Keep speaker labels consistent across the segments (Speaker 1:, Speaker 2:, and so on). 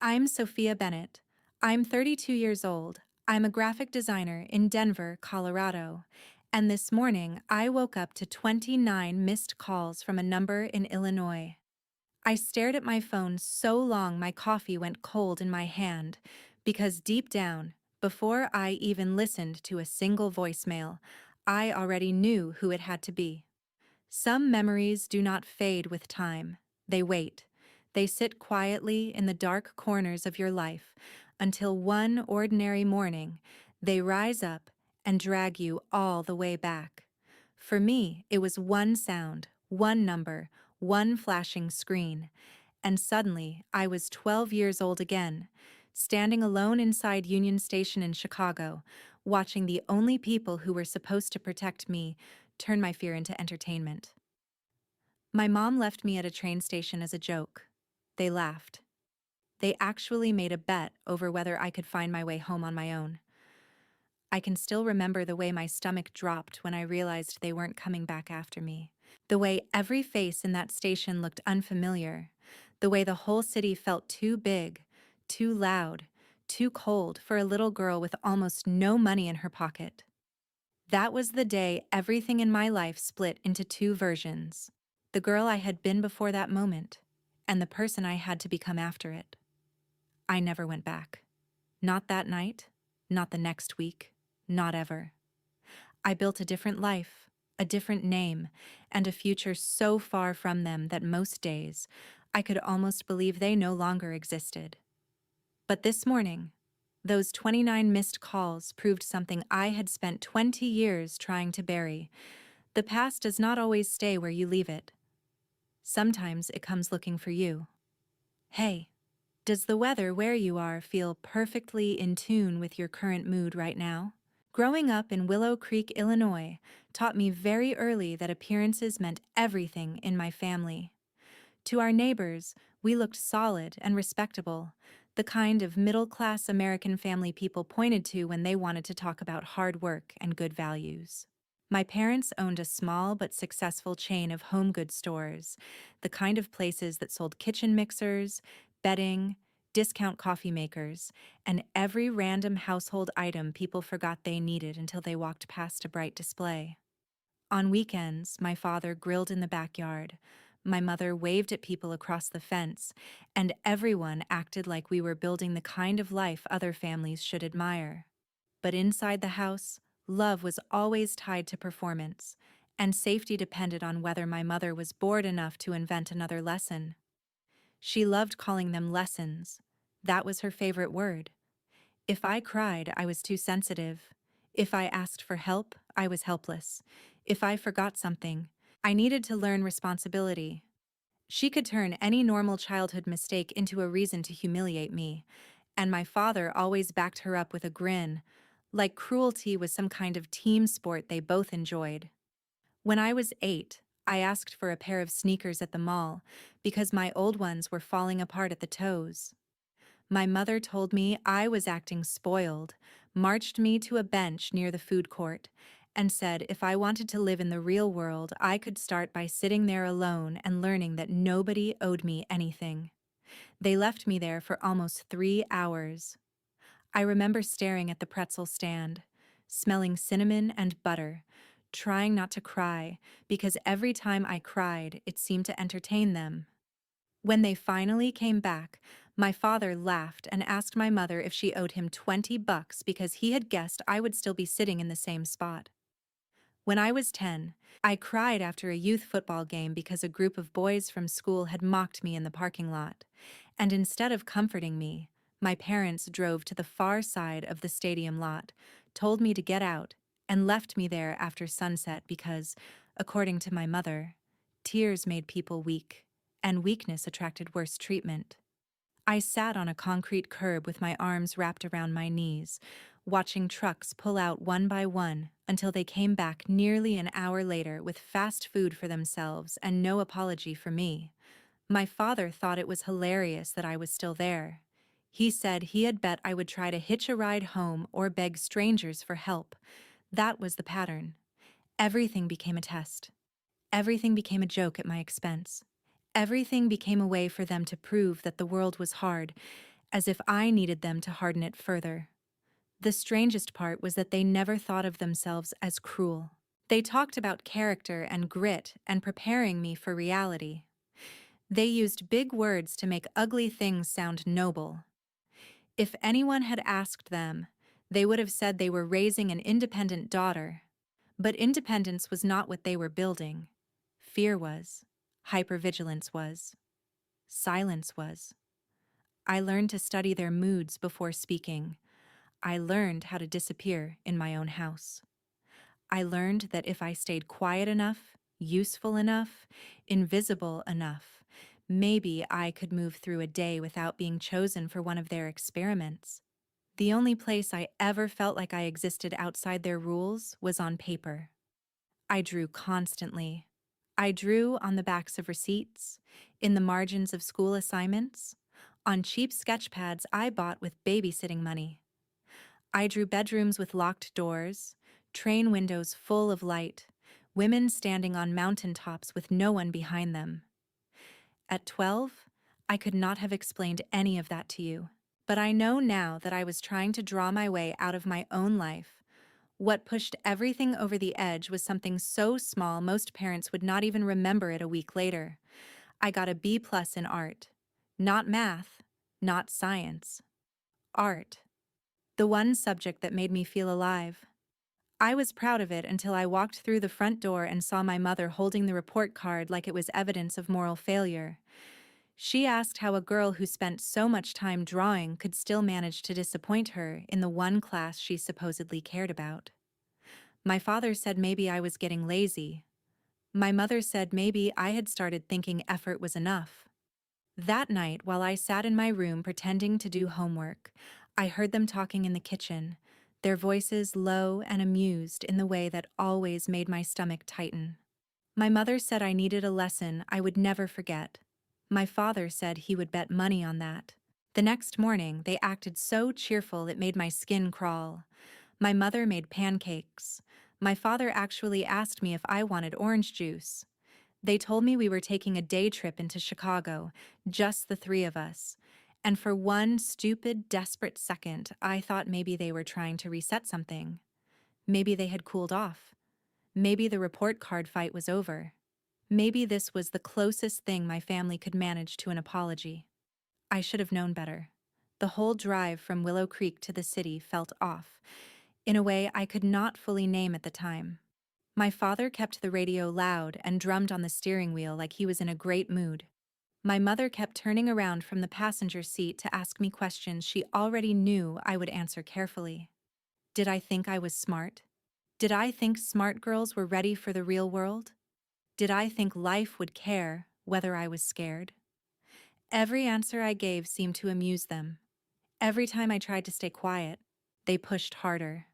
Speaker 1: I'm Sophia Bennett. I'm 32 years old. I'm a graphic designer in Denver, Colorado. And this morning, I woke up to 29 missed calls from a number in Illinois. I stared at my phone so long my coffee went cold in my hand, because deep down, before I even listened to a single voicemail, I already knew who it had to be. Some memories do not fade with time. They wait. They sit quietly in the dark corners of your life until one ordinary morning they rise up and drag you all the way back. For me, it was one sound, one number, one flashing screen, and suddenly I was 12 years old again, standing alone inside Union Station in Chicago, watching the only people who were supposed to protect me turn my fear into entertainment. My mom left me at a train station as a joke. They laughed. They actually made a bet over whether I could find my way home on my own. I can still remember the way my stomach dropped when I realized they weren't coming back after me. The way every face in that station looked unfamiliar. The way the whole city felt too big, too loud, too cold for a little girl with almost no money in her pocket. That was the day everything in my life split into two versions. The girl I had been before that moment, and the person I had to become after it. I never went back. Not that night, not the next week, not ever. I built a different life, a different name, and a future so far from them that most days I could almost believe they no longer existed. But this morning, those 29 missed calls proved something I had spent 20 years trying to bury. The past does not always stay where you leave it. Sometimes it comes looking for you. Hey, does the weather where you are feel perfectly in tune with your current mood right now? Growing up in Willow Creek, Illinois, taught me very early that appearances meant everything in my family. To our neighbors, we looked solid and respectable, the kind of middle-class American family people pointed to when they wanted to talk about hard work and good values. My parents owned a small but successful chain of home goods stores, the kind of places that sold kitchen mixers, bedding, discount coffee makers, and every random household item people forgot they needed until they walked past a bright display. On weekends, my father grilled in the backyard, my mother waved at people across the fence, and everyone acted like we were building the kind of life other families should admire. But inside the house, love was always tied to performance, and safety depended on whether my mother was bored enough to invent another lesson. She loved calling them lessons. That was her favorite word. If I cried, I was too sensitive. If I asked for help, I was helpless. If I forgot something, I needed to learn responsibility. She could turn any normal childhood mistake into a reason to humiliate me, and my father always backed her up with a grin, like cruelty was some kind of team sport they both enjoyed. When I was 8, I asked for a pair of sneakers at the mall because my old ones were falling apart at the toes. My mother told me I was acting spoiled, marched me to a bench near the food court, and said if I wanted to live in the real world, I could start by sitting there alone and learning that nobody owed me anything. They left me there for almost 3 hours. I remember staring at the pretzel stand, smelling cinnamon and butter, trying not to cry, because every time I cried, it seemed to entertain them. When they finally came back, my father laughed and asked my mother if she owed him $20 because he had guessed I would still be sitting in the same spot. When I was 10, I cried after a youth football game because a group of boys from school had mocked me in the parking lot, and instead of comforting me, my parents drove to the far side of the stadium lot, told me to get out, and left me there after sunset because, according to my mother, tears made people weak, and weakness attracted worse treatment. I sat on a concrete curb with my arms wrapped around my knees, watching trucks pull out one by one until they came back nearly an hour later with fast food for themselves and no apology for me. My father thought it was hilarious that I was still there. He said he had bet I would try to hitch a ride home or beg strangers for help. That was the pattern. Everything became a test. Everything became a joke at my expense. Everything became a way for them to prove that the world was hard, as if I needed them to harden it further. The strangest part was that they never thought of themselves as cruel. They talked about character and grit and preparing me for reality. They used big words to make ugly things sound noble. If anyone had asked them, they would have said they were raising an independent daughter. But independence was not what they were building. Fear was. Hypervigilance was. Silence was. I learned to study their moods before speaking. I learned how to disappear in my own house. I learned that if I stayed quiet enough, useful enough, invisible enough, maybe I could move through a day without being chosen for one of their experiments. The only place I ever felt like I existed outside their rules was on paper. I drew constantly. I drew on the backs of receipts, in the margins of school assignments, on cheap sketch pads I bought with babysitting money. I drew bedrooms with locked doors, train windows full of light, women standing on mountaintops with no one behind them. At 12, I could not have explained any of that to you, but I know now that I was trying to draw my way out of my own life. What pushed everything over the edge was something so small most parents would not even remember it a week later. I got a B+ in art. Not math, not science. Art. The one subject that made me feel alive. I was proud of it until I walked through the front door and saw my mother holding the report card like it was evidence of moral failure. She asked how a girl who spent so much time drawing could still manage to disappoint her in the one class she supposedly cared about. My father said maybe I was getting lazy. My mother said maybe I had started thinking effort was enough. That night, while I sat in my room pretending to do homework, I heard them talking in the kitchen, their voices low and amused in the way that always made my stomach tighten. My mother said I needed a lesson I would never forget. My father said he would bet money on that. The next morning, they acted so cheerful it made my skin crawl. My mother made pancakes. My father actually asked me if I wanted orange juice. They told me we were taking a day trip into Chicago, just the three of us. And for one stupid, desperate second, I thought maybe they were trying to reset something. Maybe they had cooled off. Maybe the report card fight was over. Maybe this was the closest thing my family could manage to an apology. I should have known better. The whole drive from Willow Creek to the city felt off, in a way I could not fully name at the time. My father kept the radio loud and drummed on the steering wheel like he was in a great mood. My mother kept turning around from the passenger seat to ask me questions she already knew I would answer carefully. Did I think I was smart? Did I think smart girls were ready for the real world? Did I think life would care whether I was scared? Every answer I gave seemed to amuse them. Every time I tried to stay quiet, they pushed harder.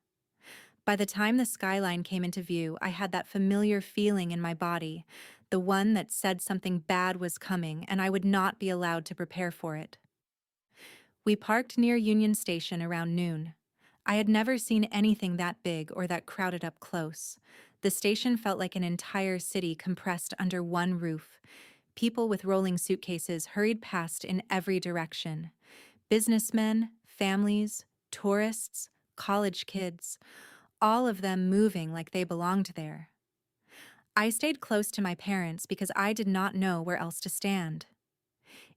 Speaker 1: By the time the skyline came into view, I had that familiar feeling in my body, the one that said something bad was coming and I would not be allowed to prepare for it. We parked near Union Station around noon. I had never seen anything that big or that crowded up close. The station felt like an entire city compressed under one roof. People with rolling suitcases hurried past in every direction. Businessmen, families, tourists, college kids, all of them moving like they belonged there. I stayed close to my parents because I did not know where else to stand.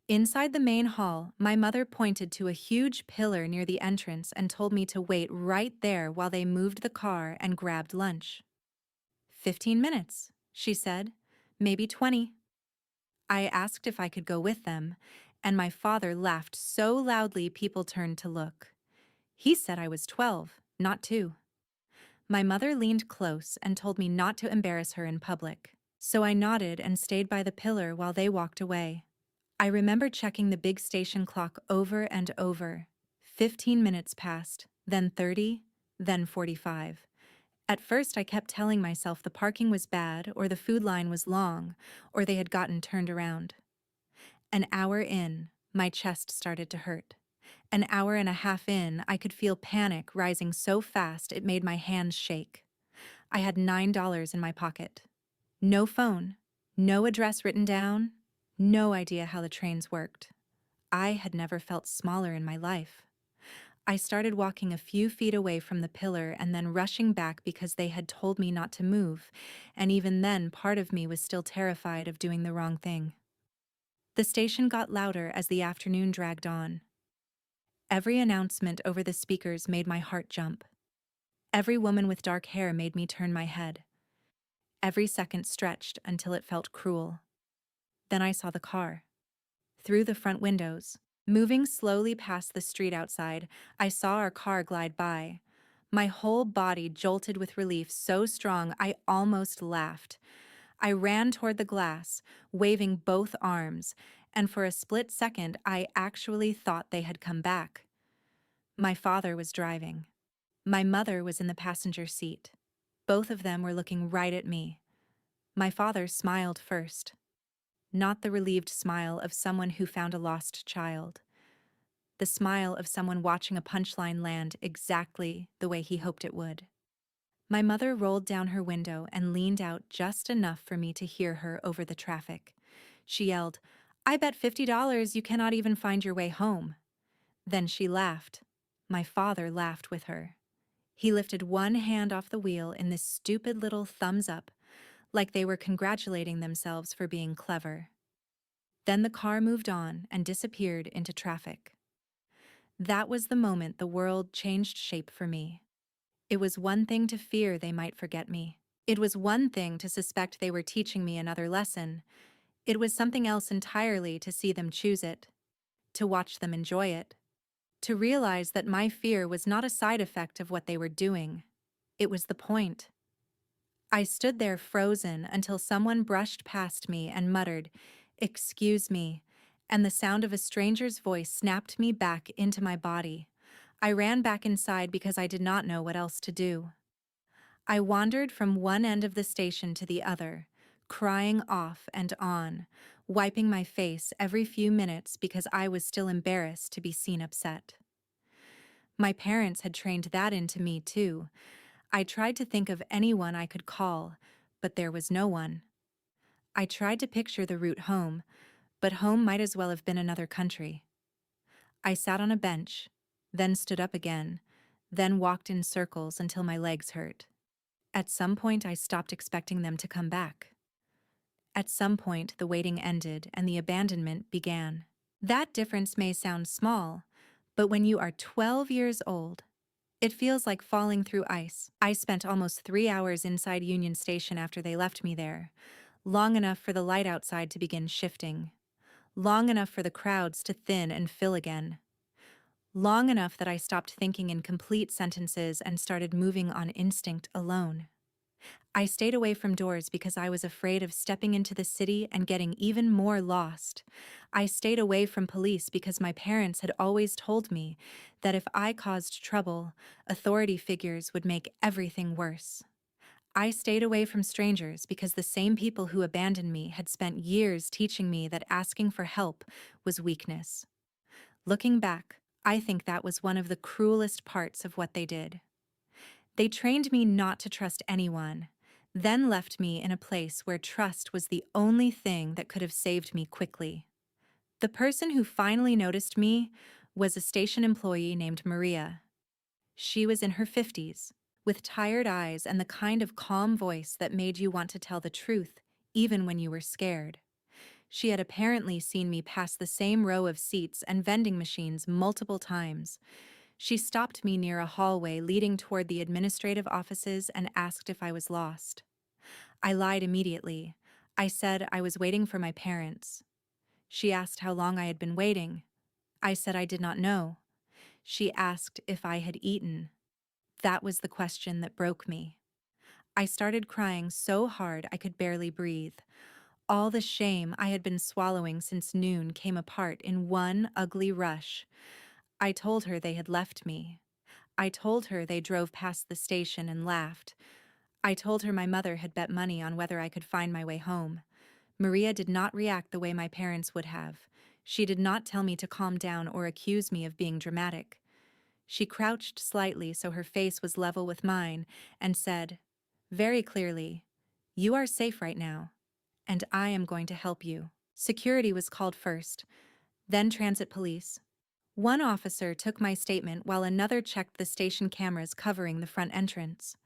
Speaker 1: Inside the main hall, my mother pointed to a huge pillar near the entrance and told me to wait right there while they moved the car and grabbed lunch. 15 minutes, she said, maybe 20. I asked if I could go with them, and my father laughed so loudly people turned to look. He said I was 12, not 2. My mother leaned close and told me not to embarrass her in public, so I nodded and stayed by the pillar while they walked away. I remember checking the big station clock over and over. 15 minutes passed, then 30, then 45. At first I kept telling myself the parking was bad, or the food line was long, or they had gotten turned around. An hour in, my chest started to hurt. An hour and a half in, I could feel panic rising so fast it made my hands shake. I had $9 in my pocket. No phone, no address written down, no idea how the trains worked. I had never felt smaller in my life. I started walking a few feet away from the pillar and then rushing back because they had told me not to move, and even then, part of me was still terrified of doing the wrong thing. The station got louder as the afternoon dragged on. Every announcement over the speakers made my heart jump. Every woman with dark hair made me turn my head. Every second stretched until it felt cruel. Then I saw the car. Through the front windows. Moving slowly past the street outside, I saw our car glide by. My whole body jolted with relief so strong I almost laughed. I ran toward the glass, waving both arms, and for a split second I actually thought they had come back. My father was driving. My mother was in the passenger seat. Both of them were looking right at me. My father smiled first. Not the relieved smile of someone who found a lost child. The smile of someone watching a punchline land exactly the way he hoped it would. My mother rolled down her window and leaned out just enough for me to hear her over the traffic. She yelled, "I bet $50 you cannot even find your way home." Then she laughed. My father laughed with her. He lifted one hand off the wheel in this stupid little thumbs up, like they were congratulating themselves for being clever. Then the car moved on and disappeared into traffic. That was the moment the world changed shape for me. It was one thing to fear they might forget me. It was one thing to suspect they were teaching me another lesson. It was something else entirely to see them choose it, to watch them enjoy it, to realize that my fear was not a side effect of what they were doing. It was the point. I stood there frozen until someone brushed past me and muttered, "Excuse me," and the sound of a stranger's voice snapped me back into my body. I ran back inside because I did not know what else to do. I wandered from one end of the station to the other, crying off and on, wiping my face every few minutes because I was still embarrassed to be seen upset. My parents had trained that into me too. I tried to think of anyone I could call, but there was no one. I tried to picture the route home, but home might as well have been another country. I sat on a bench, then stood up again, then walked in circles until my legs hurt. At some point, I stopped expecting them to come back. At some point, the waiting ended and the abandonment began. That difference may sound small, but when you are 12 years old, it feels like falling through ice. I spent almost 3 hours inside Union Station after they left me there, long enough for the light outside to begin shifting, long enough for the crowds to thin and fill again, long enough that I stopped thinking in complete sentences and started moving on instinct alone. I stayed away from doors because I was afraid of stepping into the city and getting even more lost. I stayed away from police because my parents had always told me that if I caused trouble, authority figures would make everything worse. I stayed away from strangers because the same people who abandoned me had spent years teaching me that asking for help was weakness. Looking back, I think that was one of the cruelest parts of what they did. They trained me not to trust anyone, then left me in a place where trust was the only thing that could have saved me quickly. The person who finally noticed me was a station employee named Maria. She was in her 50s, with tired eyes and the kind of calm voice that made you want to tell the truth, even when you were scared. She had apparently seen me pass the same row of seats and vending machines multiple times. She stopped me near a hallway leading toward the administrative offices and asked if I was lost. I lied immediately. I said I was waiting for my parents. She asked how long I had been waiting. I said I did not know. She asked if I had eaten. That was the question that broke me. I started crying so hard I could barely breathe. All the shame I had been swallowing since noon came apart in one ugly rush. I told her they had left me. I told her they drove past the station and laughed. I told her my mother had bet money on whether I could find my way home. Maria did not react the way my parents would have. She did not tell me to calm down or accuse me of being dramatic. She crouched slightly so her face was level with mine and said, very clearly, "You are safe right now, and I am going to help you." Security was called first. then transit police. One officer took my statement while another checked the station cameras covering the front entrance.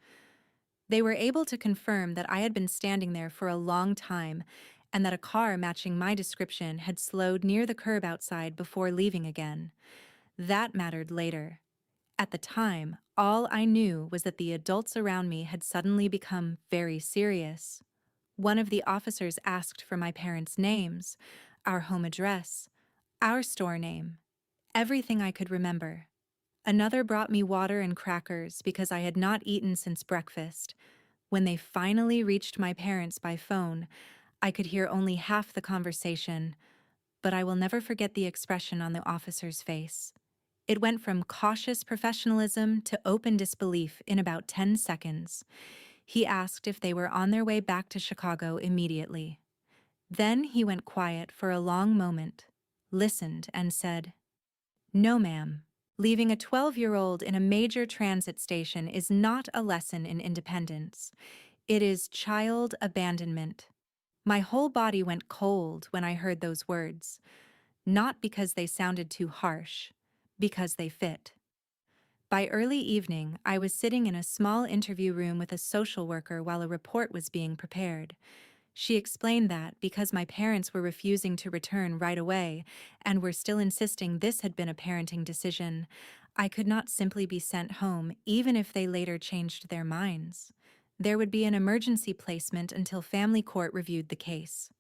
Speaker 1: They were able to confirm that I had been standing there for a long time and that a car matching my description had slowed near the curb outside before leaving again. That mattered later. At the time, all I knew was that the adults around me had suddenly become very serious. One of the officers asked for my parents' names, our home address, our store name, everything I could remember. Another brought me water and crackers because I had not eaten since breakfast. When they finally reached my parents by phone, I could hear only half the conversation, but I will never forget the expression on the officer's face. It went from cautious professionalism to open disbelief in about 10 seconds. He asked if they were on their way back to Chicago immediately. Then he went quiet for a long moment, listened, and said, "No, ma'am. Leaving a 12-year-old in a major transit station is not a lesson in independence. It is child abandonment." My whole body went cold when I heard those words, not because they sounded too harsh, because they fit. By early evening, I was sitting in a small interview room with a social worker while a report was being prepared. She explained that because my parents were refusing to return right away and were still insisting this had been a parenting decision, I could not simply be sent home even if they later changed their minds. There would be an emergency placement until family court reviewed the case.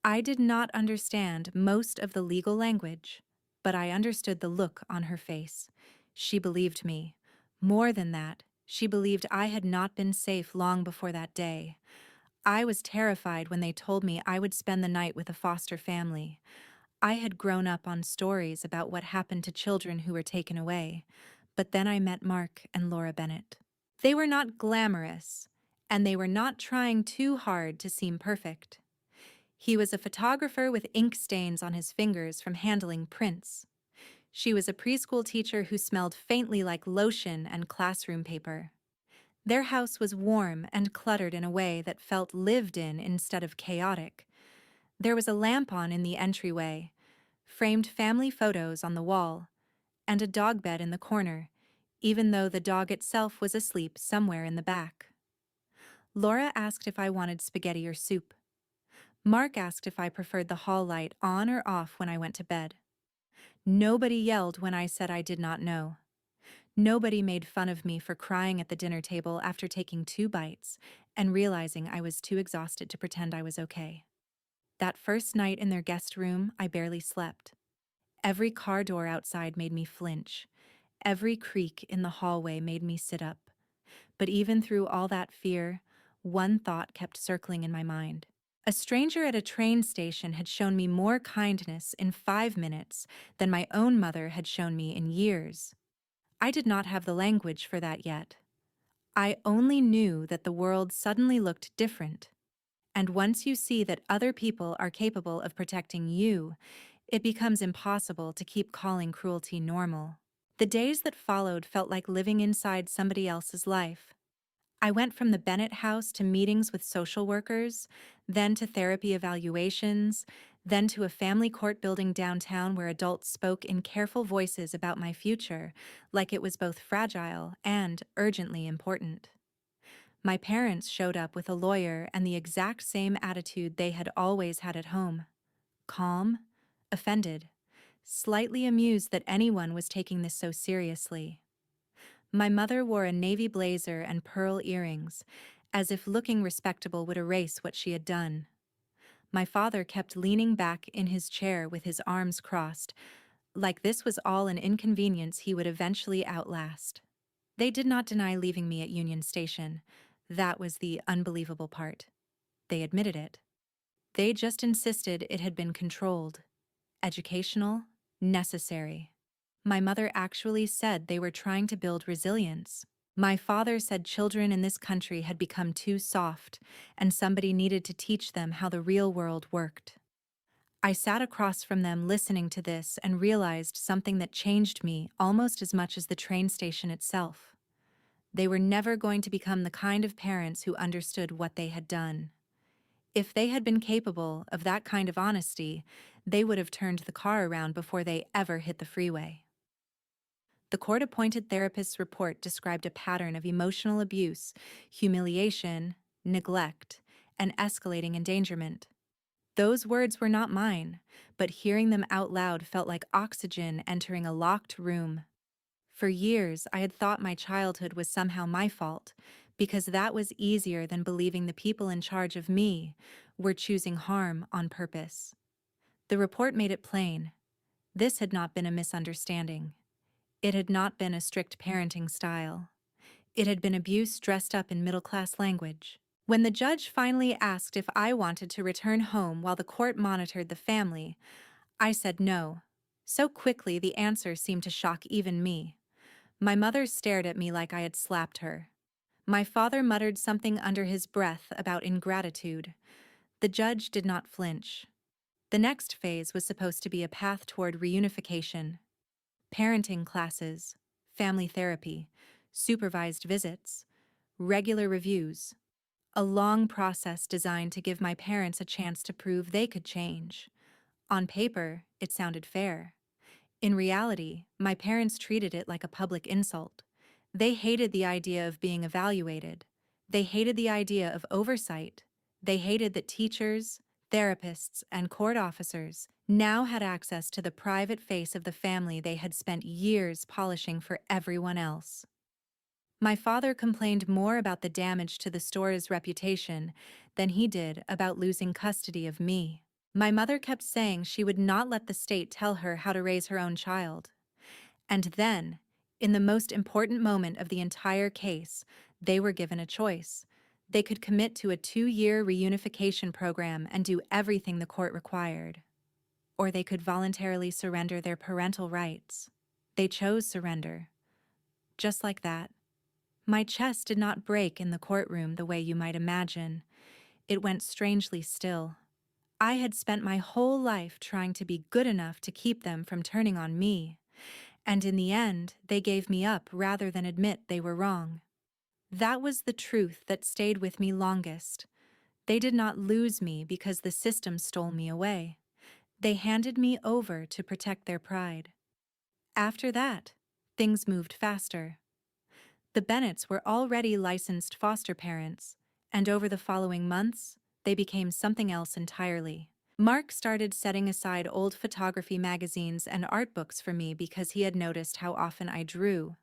Speaker 1: I did not understand most of the legal language, but I understood the look on her face. She believed me. More than that, she believed I had not been safe long before that day. I was terrified when they told me I would spend the night with a foster family. I had grown up on stories about what happened to children who were taken away, but then I met Mark and Laura Bennett. They were not glamorous, and they were not trying too hard to seem perfect. He was a photographer with ink stains on his fingers from handling prints. She was a preschool teacher who smelled faintly like lotion and classroom paper. Their house was warm and cluttered in a way that felt lived in instead of chaotic. There was a lamp on in the entryway, framed family photos on the wall, and a dog bed in the corner, even though the dog itself was asleep somewhere in the back. Laura asked if I wanted spaghetti or soup. Mark asked if I preferred the hall light on or off when I went to bed. Nobody yelled when I said I did not know. Nobody made fun of me for crying at the dinner table after taking 2 bites and realizing I was too exhausted to pretend I was okay. That first night in their guest room, I barely slept. Every car door outside made me flinch. Every creak in the hallway made me sit up. But even through all that fear, one thought kept circling in my mind. A stranger at a train station had shown me more kindness in 5 minutes than my own mother had shown me in years. I did not have the language for that yet. I only knew that the world suddenly looked different. And once you see that other people are capable of protecting you, it becomes impossible to keep calling cruelty normal. The days that followed felt like living inside somebody else's life. I went from the Bennett house to meetings with social workers, then to therapy evaluations, then to a family court building downtown where adults spoke in careful voices about my future, like it was both fragile and urgently important. My parents showed up with a lawyer and the exact same attitude they had always had at home. Calm, offended, slightly amused that anyone was taking this so seriously. My mother wore a navy blazer and pearl earrings, as if looking respectable would erase what she had done. My father kept leaning back in his chair with his arms crossed, like this was all an inconvenience he would eventually outlast. They did not deny leaving me at Union Station. That was the unbelievable part. They admitted it. They just insisted it had been controlled, educational, necessary. My mother actually said they were trying to build resilience. My father said children in this country had become too soft, and somebody needed to teach them how the real world worked. I sat across from them listening to this and realized something that changed me almost as much as the train station itself. They were never going to become the kind of parents who understood what they had done. If they had been capable of that kind of honesty, they would have turned the car around before they ever hit the freeway. The court-appointed therapist's report described a pattern of emotional abuse, humiliation, neglect, and escalating endangerment. Those words were not mine, but hearing them out loud felt like oxygen entering a locked room. For years, I had thought my childhood was somehow my fault, because that was easier than believing the people in charge of me were choosing harm on purpose. The report made it plain. This had not been a misunderstanding. It had not been a strict parenting style. It had been abuse dressed up in middle-class language. When the judge finally asked if I wanted to return home while the court monitored the family, I said no. So quickly the answer seemed to shock even me. My mother stared at me like I had slapped her. My father muttered something under his breath about ingratitude. The judge did not flinch. The next phase was supposed to be a path toward reunification. Parenting classes, family therapy, supervised visits, regular reviews. A long process designed to give my parents a chance to prove they could change. On paper, it sounded fair. In reality, my parents treated it like a public insult. They hated the idea of being evaluated. They hated the idea of oversight. They hated that teachers, therapists, and court officers now had access to the private face of the family they had spent years polishing for everyone else. My father complained more about the damage to the store's reputation than he did about losing custody of me. My mother kept saying she would not let the state tell her how to raise her own child. And then, in the most important moment of the entire case, they were given a choice. They could commit to a 2-year reunification program and do everything the court required. Or they could voluntarily surrender their parental rights. They chose surrender. Just like that. My chest did not break in the courtroom the way you might imagine. It went strangely still. I had spent my whole life trying to be good enough to keep them from turning on me, and in the end, they gave me up rather than admit they were wrong. That was the truth that stayed with me longest. They did not lose me because the system stole me away. They handed me over to protect their pride. After that, things moved faster. The Bennetts were already licensed foster parents, and over the following months, they became something else entirely. Mark started setting aside old photography magazines and art books for me because he had noticed how often I drew.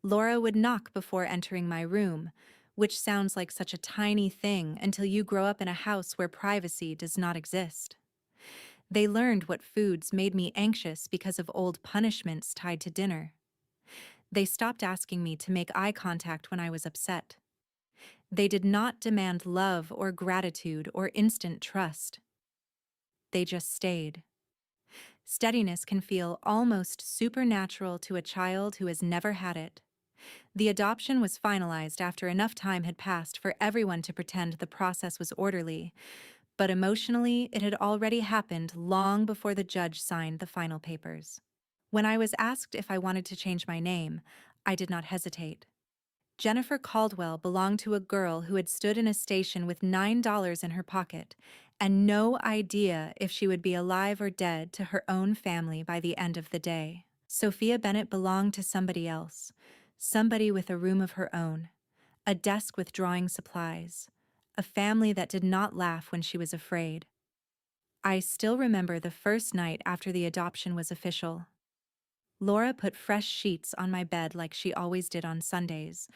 Speaker 1: Laura would knock before entering my room, which sounds like such a tiny thing until you grow up in a house where privacy does not exist. They learned what foods made me anxious because of old punishments tied to dinner. They stopped asking me to make eye contact when I was upset. They did not demand love or gratitude or instant trust. They just stayed. Steadiness can feel almost supernatural to a child who has never had it. The adoption was finalized after enough time had passed for everyone to pretend the process was orderly, but emotionally it had already happened long before the judge signed the final papers. When I was asked if I wanted to change my name, I did not hesitate. Jennifer Caldwell belonged to a girl who had stood in a station with $9 in her pocket and no idea if she would be alive or dead to her own family by the end of the day. Sophia Bennett belonged to somebody else, somebody with a room of her own, a desk with drawing supplies, a family that did not laugh when she was afraid. I still remember the first night after the adoption was official. Laura put fresh sheets on my bed like she always did on Sundays.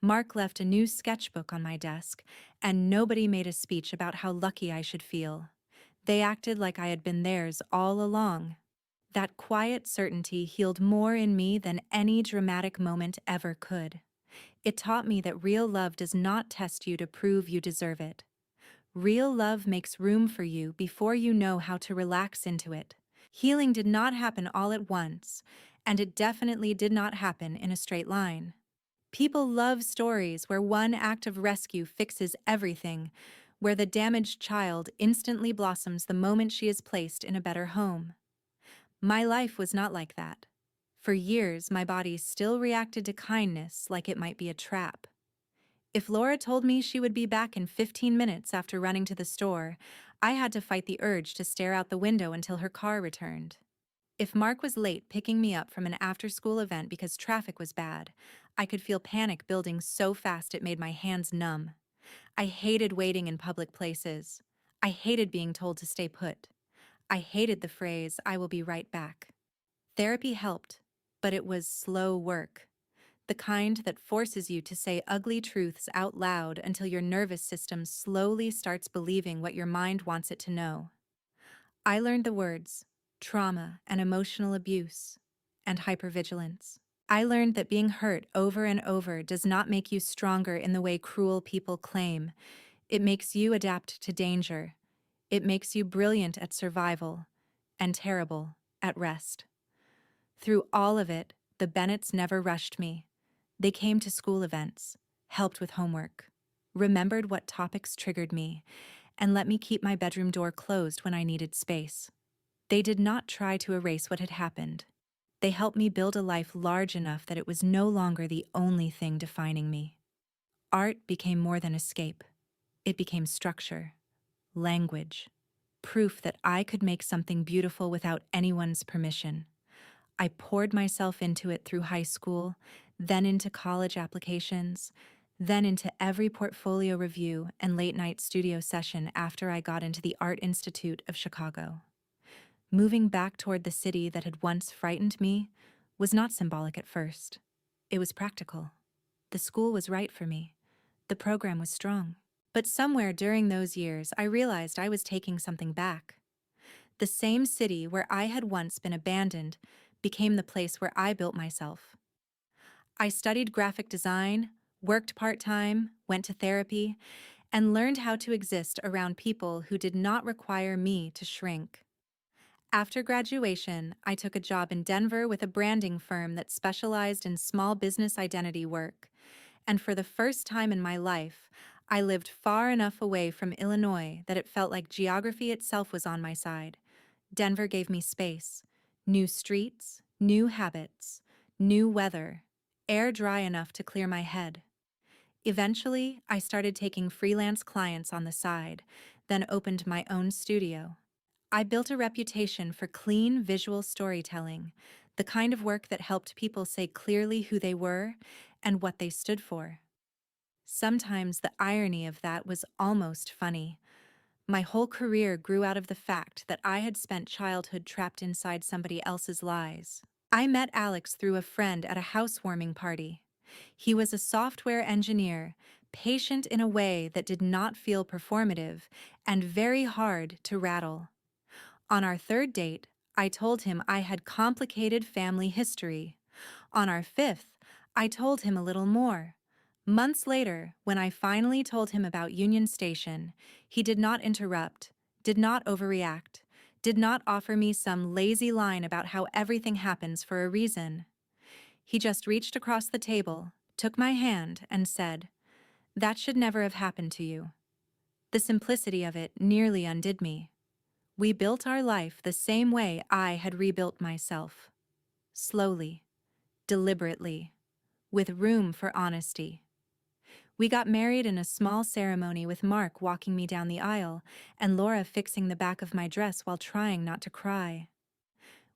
Speaker 1: Mark left a new sketchbook on my desk, and nobody made a speech about how lucky I should feel. They acted like I had been theirs all along. That quiet certainty healed more in me than any dramatic moment ever could. It taught me that real love does not test you to prove you deserve it. Real love makes room for you before you know how to relax into it. Healing did not happen all at once, and it definitely did not happen in a straight line. People love stories where one act of rescue fixes everything, where the damaged child instantly blossoms the moment she is placed in a better home. My life was not like that. For years, my body still reacted to kindness like it might be a trap. If Laura told me she would be back in 15 minutes after running to the store, I had to fight the urge to stare out the window until her car returned. If Mark was late picking me up from an after-school event because traffic was bad, I could feel panic building so fast it made my hands numb. I hated waiting in public places. I hated being told to stay put. I hated the phrase, "I will be right back." Therapy helped, but it was slow work. The kind that forces you to say ugly truths out loud until your nervous system slowly starts believing what your mind wants it to know. I learned the words trauma and emotional abuse and hypervigilance. I learned that being hurt over and over does not make you stronger in the way cruel people claim. It makes you adapt to danger. It makes you brilliant at survival and terrible at rest. Through all of it, the Bennetts never rushed me. They came to school events, helped with homework, remembered what topics triggered me, and let me keep my bedroom door closed when I needed space. They did not try to erase what had happened. They helped me build a life large enough that it was no longer the only thing defining me. Art became more than escape. It became structure, language, proof that I could make something beautiful without anyone's permission. I poured myself into it through high school, then into college applications, then into every portfolio review and late-night studio session after I got into the Art Institute of Chicago. Moving back toward the city that had once frightened me was not symbolic at first. It was practical. The school was right for me. The program was strong. But somewhere during those years, I realized I was taking something back. The same city where I had once been abandoned became the place where I built myself. I studied graphic design, worked part-time, went to therapy, and learned how to exist around people who did not require me to shrink. After graduation, I took a job in Denver with a branding firm that specialized in small business identity work, and for the first time in my life, I lived far enough away from Illinois that it felt like geography itself was on my side. Denver gave me space, new streets, new habits, new weather, air dry enough to clear my head. Eventually, I started taking freelance clients on the side, then opened my own studio. I built a reputation for clean visual storytelling, the kind of work that helped people say clearly who they were and what they stood for. Sometimes the irony of that was almost funny. My whole career grew out of the fact that I had spent childhood trapped inside somebody else's lies. I met Alex through a friend at a housewarming party. He was a software engineer, patient in a way that did not feel performative, and very hard to rattle. On our third date, I told him I had complicated family history. On our fifth, I told him a little more. Months later, when I finally told him about Union Station, he did not interrupt, did not overreact, did not offer me some lazy line about how everything happens for a reason. He just reached across the table, took my hand, and said, "That should never have happened to you." The simplicity of it nearly undid me. We built our life the same way I had rebuilt myself. Slowly, deliberately, with room for honesty. We got married in a small ceremony with Mark walking me down the aisle and Laura fixing the back of my dress while trying not to cry.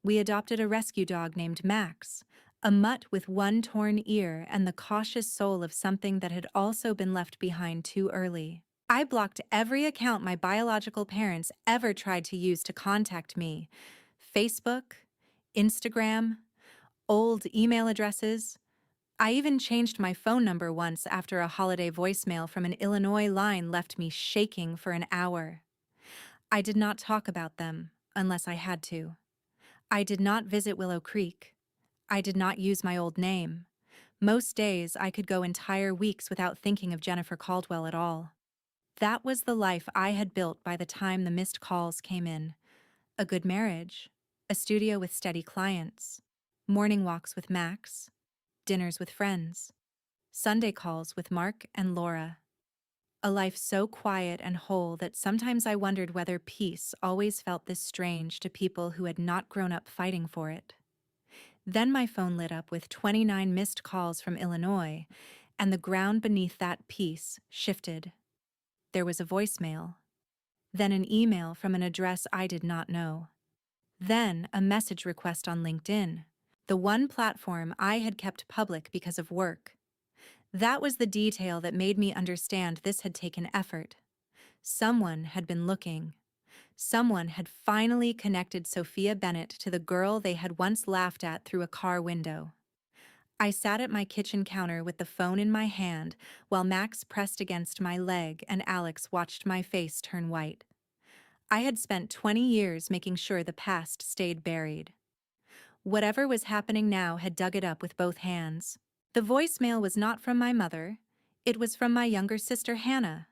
Speaker 1: We adopted a rescue dog named Max, a mutt with one torn ear and the cautious soul of something that had also been left behind too early. I blocked every account my biological parents ever tried to use to contact me. Facebook, Instagram, old email addresses. I even changed my phone number once after a holiday voicemail from an Illinois line left me shaking for an hour. I did not talk about them unless I had to. I did not visit Willow Creek. I did not use my old name. Most days I could go entire weeks without thinking of Jennifer Caldwell at all. That was the life I had built by the time the missed calls came in. A good marriage, a studio with steady clients, morning walks with Max, dinners with friends, Sunday calls with Mark and Laura. A life so quiet and whole that sometimes I wondered whether peace always felt this strange to people who had not grown up fighting for it. Then my phone lit up with 29 missed calls from Illinois, and the ground beneath that piece shifted. There was a voicemail, then an email from an address I did not know, then a message request on LinkedIn, the one platform I had kept public because of work. That was the detail that made me understand this had taken effort. Someone had been looking. Someone had finally connected Sophia Bennett to the girl they had once laughed at through a car window. I sat at my kitchen counter with the phone in my hand while Max pressed against my leg and Alex watched my face turn white. I had spent 20 years making sure the past stayed buried. Whatever was happening now had dug it up with both hands. The voicemail was not from my mother. It was from my younger sister Hannah.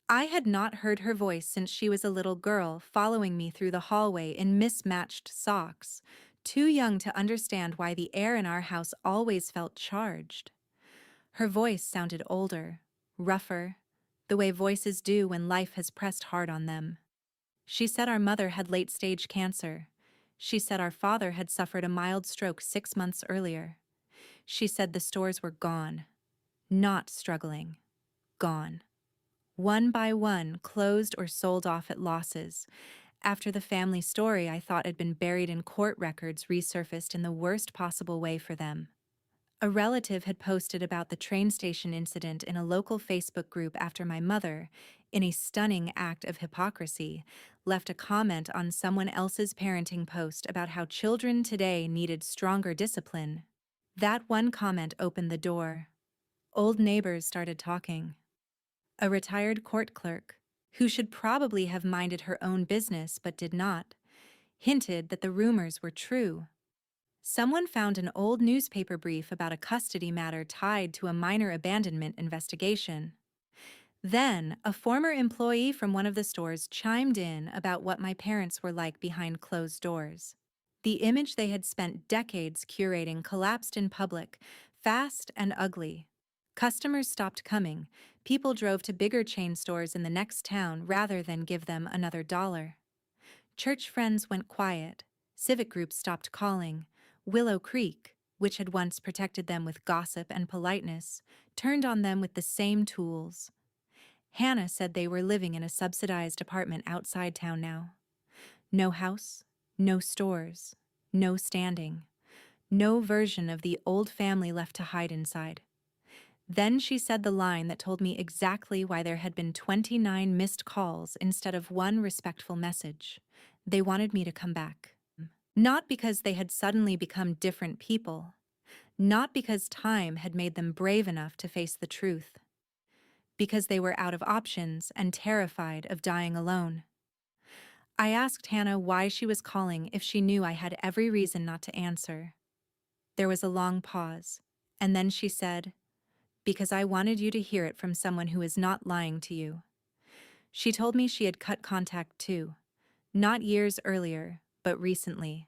Speaker 1: I had not heard her voice since she was a little girl following me through the hallway in mismatched socks, too young to understand why the air in our house always felt charged. Her voice sounded older, rougher, the way voices do when life has pressed hard on them. She said our mother had late-stage cancer. She said our father had suffered a mild stroke 6 months earlier. She said the stores were gone. Not struggling. Gone. One by one, closed or sold off at losses. After the family story I thought had been buried in court records resurfaced in the worst possible way for them. A relative had posted about the train station incident in a local Facebook group after my mother, in a stunning act of hypocrisy, left a comment on someone else's parenting post about how children today needed stronger discipline. That one comment opened the door. Old neighbors started talking. A retired court clerk, who should probably have minded her own business but did not, hinted that the rumors were true. Someone found an old newspaper brief about a custody matter tied to a minor abandonment investigation. Then, a former employee from one of the stores chimed in about what my parents were like behind closed doors. The image they had spent decades curating collapsed in public, fast and ugly. Customers stopped coming. People drove to bigger chain stores in the next town rather than give them another dollar. Church friends went quiet. Civic groups stopped calling. Willow Creek, which had once protected them with gossip and politeness, turned on them with the same tools. Hannah said they were living in a subsidized apartment outside town now. No house, no stores, no standing, no version of the old family left to hide inside. Then she said the line that told me exactly why there had been 29 missed calls instead of one respectful message. They wanted me to come back. Not because they had suddenly become different people. Not because time had made them brave enough to face the truth. Because they were out of options and terrified of dying alone. I asked Hannah why she was calling if she knew I had every reason not to answer. There was a long pause, and then she said, "Because I wanted you to hear it from someone who is not lying to you." She told me she had cut contact too, not years earlier, but recently,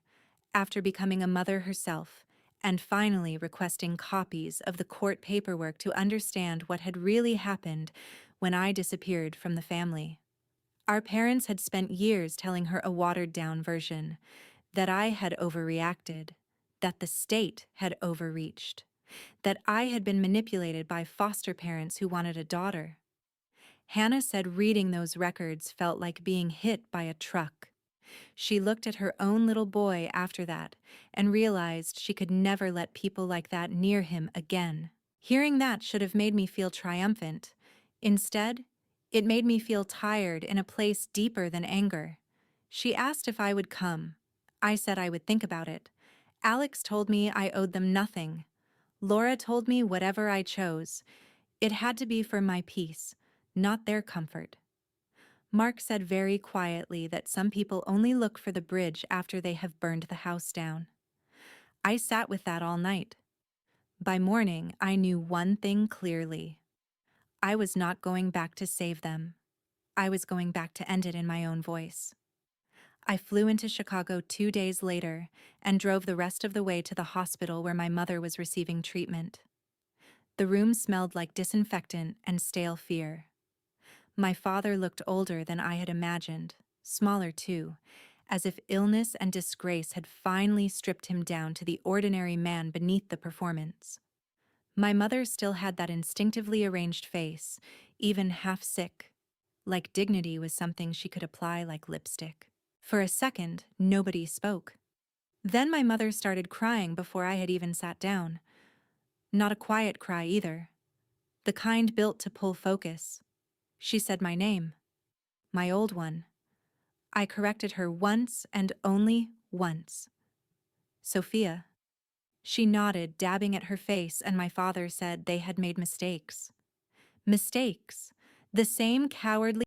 Speaker 1: after becoming a mother herself, and finally requesting copies of the court paperwork to understand what had really happened when I disappeared from the family. Our parents had spent years telling her a watered-down version, that I had overreacted, that the state had overreached, that I had been manipulated by foster parents who wanted a daughter. Hannah said reading those records felt like being hit by a truck. She looked at her own little boy after that and realized she could never let people like that near him again. Hearing that should have made me feel triumphant. Instead, it made me feel tired in a place deeper than anger. She asked if I would come. I said I would think about it. Alex told me I owed them nothing. Laura told me whatever I chose. It had to be for my peace, not their comfort. Mark said very quietly that some people only look for the bridge after they have burned the house down. I sat with that all night. By morning, I knew one thing clearly. I was not going back to save them. I was going back to end it in my own voice. I flew into Chicago 2 days later and drove the rest of the way to the hospital where my mother was receiving treatment. The room smelled like disinfectant and stale fear. My father looked older than I had imagined, smaller too, as if illness and disgrace had finally stripped him down to the ordinary man beneath the performance. My mother still had that instinctively arranged face, even half sick, like dignity was something she could apply like lipstick. For a second, nobody spoke. Then my mother started crying before I had even sat down. Not a quiet cry either. The kind built to pull focus. She said my name. My old one. I corrected her once and only once. Sophia. She nodded, dabbing at her face, and my father said they had made mistakes. Mistakes. The same cowardly